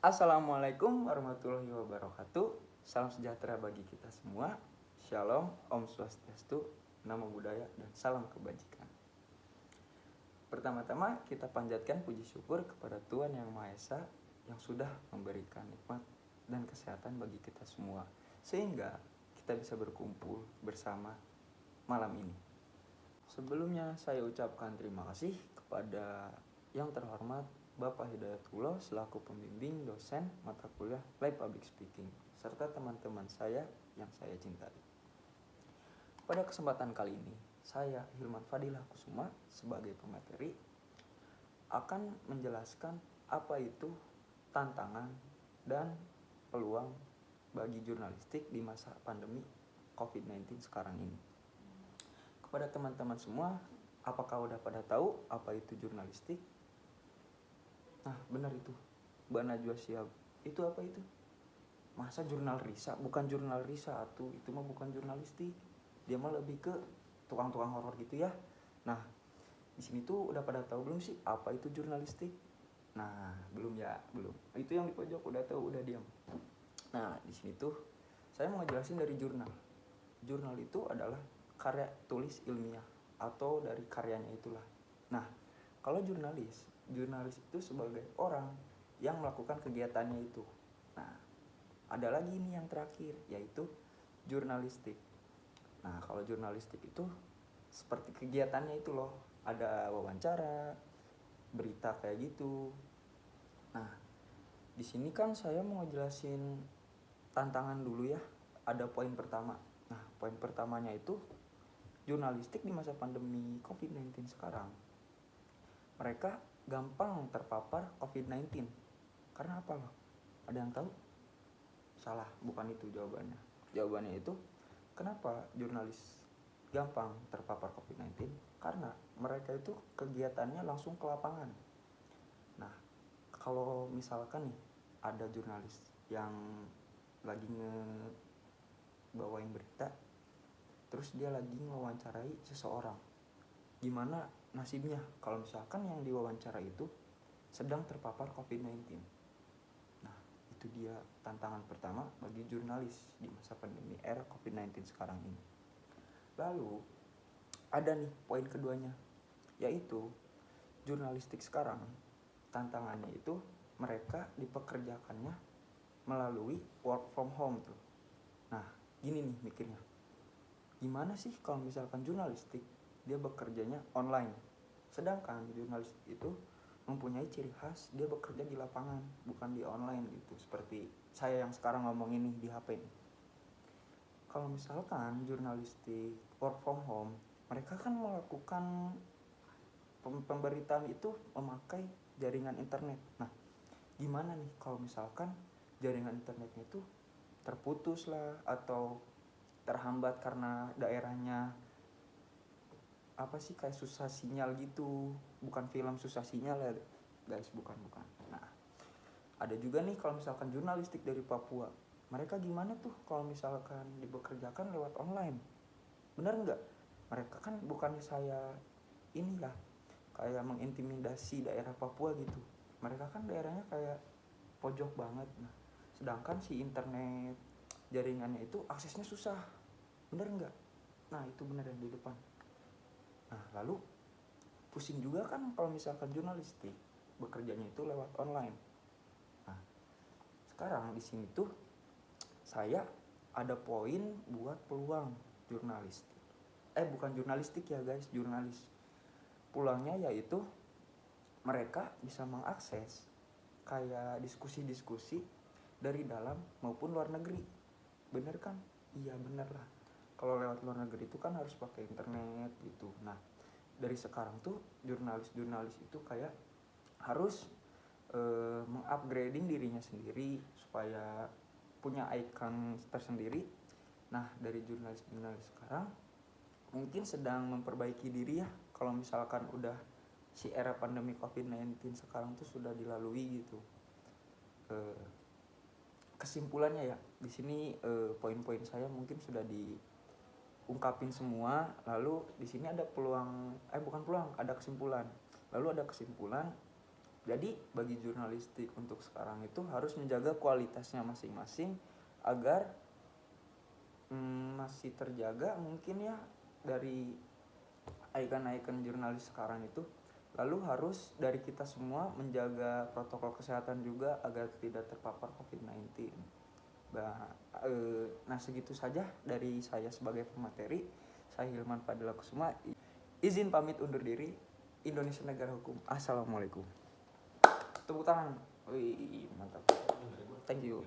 Assalamualaikum warahmatullahi wabarakatuh. Salam sejahtera bagi kita semua. Shalom, Om Swastiastu, Namo Buddhaya, dan salam kebajikan. Pertama-tama kita panjatkan puji syukur kepada Tuhan Yang Maha Esa yang sudah memberikan nikmat dan kesehatan bagi kita semua, sehingga kita bisa berkumpul bersama malam ini. Sebelumnya saya ucapkan terima kasih kepada yang terhormat Bapak Hidayatullah selaku pembimbing dosen mata kuliah Live Public Speaking, serta teman-teman saya yang saya cintai. Pada kesempatan kali ini, saya Hilman Fadilah Kusuma sebagai pemateri akan menjelaskan apa itu tantangan dan peluang bagi jurnalistik di masa pandemi COVID-19 sekarang ini. Kepada teman-teman semua, apakah udah pada tahu apa itu jurnalistik? Nah, benar itu, Mbak Najwa Shihab. Itu apa itu? Masa jurnal Risa? Bukan jurnal Risa atuh, itu mah bukan jurnalistik. Dia mah lebih ke tukang-tukang horor gitu ya. Nah, di sini tuh udah pada tahu belum sih apa itu jurnalistik? Nah, belum ya, belum. Itu yang di pojok udah tahu, udah diam. Nah, di sini tuh saya mau ngejelasin dari jurnal. Jurnal itu adalah karya tulis ilmiah atau dari karyanya itulah. Nah, kalau jurnalis itu sebagai orang yang melakukan kegiatannya itu. Nah, ada lagi ini yang terakhir, yaitu jurnalistik. Nah, kalau jurnalistik itu seperti kegiatannya itu loh, ada wawancara, berita kayak gitu. Nah, di sini kan saya mau ngejelasin tantangan dulu ya. Ada poin pertama. Nah, poin pertamanya itu jurnalistik di masa pandemi COVID-19 sekarang. Mereka gampang terpapar COVID-19. Karena apa loh? Ada yang tahu? Salah, bukan itu jawabannya. Jawabannya itu, kenapa jurnalis gampang terpapar COVID-19? Karena mereka itu kegiatannya langsung ke lapangan. Nah, kalau misalkan nih ada jurnalis yang lagi ngebawain berita, terus dia lagi mewawancarai seseorang, gimana nasibnya kalau misalkan yang diwawancara itu sedang terpapar COVID-19. Nah, itu dia tantangan pertama bagi jurnalis di masa pandemi era COVID-19 sekarang ini. Lalu ada nih poin keduanya, yaitu jurnalistik sekarang tantangannya itu mereka dipekerjakannya melalui work from home tuh. Nah, gini nih mikirnya, gimana sih kalau misalkan jurnalistik dia bekerjanya online, sedangkan jurnalis itu mempunyai ciri khas dia bekerja di lapangan, bukan di online gitu, seperti saya yang sekarang ngomong ini di HP nih. Kalau misalkan jurnalistik work from home, mereka kan melakukan pemberitaan itu memakai jaringan internet. Nah, gimana nih kalau misalkan jaringan internetnya itu terputus lah atau terhambat karena daerahnya apa sih, kayak susah sinyal gitu. Bukan film susah sinyal ya guys, bukan. Nah, ada juga nih kalau misalkan jurnalistik dari Papua, mereka gimana tuh kalau misalkan dibekerjakan lewat online? Benar nggak? Mereka kan bukannya saya ini ya kayak mengintimidasi daerah Papua gitu, mereka kan daerahnya kayak pojok banget. Nah, sedangkan si internet jaringannya itu aksesnya susah, bener nggak? Nah, itu bener yang di depan. Nah, lalu pusing juga kan kalau misalkan jurnalistik bekerjanya itu lewat online. Nah, sekarang di sini tuh saya ada poin buat peluang jurnalistik. Bukan jurnalistik ya guys, jurnalis. Peluangnya yaitu mereka bisa mengakses kayak diskusi-diskusi dari dalam maupun luar negeri. Bener kan? Iya bener lah. Kalau lewat luar negeri itu kan harus pakai internet gitu. Nah, dari sekarang tuh jurnalis itu kayak harus mengupgrading dirinya sendiri supaya punya icon tersendiri. Nah, dari jurnalis sekarang mungkin sedang memperbaiki diri ya. Kalau misalkan udah si era pandemi COVID-19 sekarang tuh sudah dilalui gitu. Kesimpulannya ya, di sini poin-poin saya mungkin sudah diungkapin semua. Lalu di sini ada peluang, bukan peluang, ada kesimpulan. Lalu ada kesimpulan Jadi bagi jurnalistik untuk sekarang itu harus menjaga kualitasnya masing-masing agar masih terjaga mungkin ya dari ikon-ikon jurnalis sekarang itu. Lalu harus dari kita semua menjaga protokol kesehatan juga agar tidak terpapar COVID-19. Nah segitu saja dari saya sebagai pemateri. Saya Hilman Fadila Kusuma, izin pamit undur diri. Indonesia Negara Hukum. Assalamualaikum. Tepuk tangan. Wih, mantap. Thank you.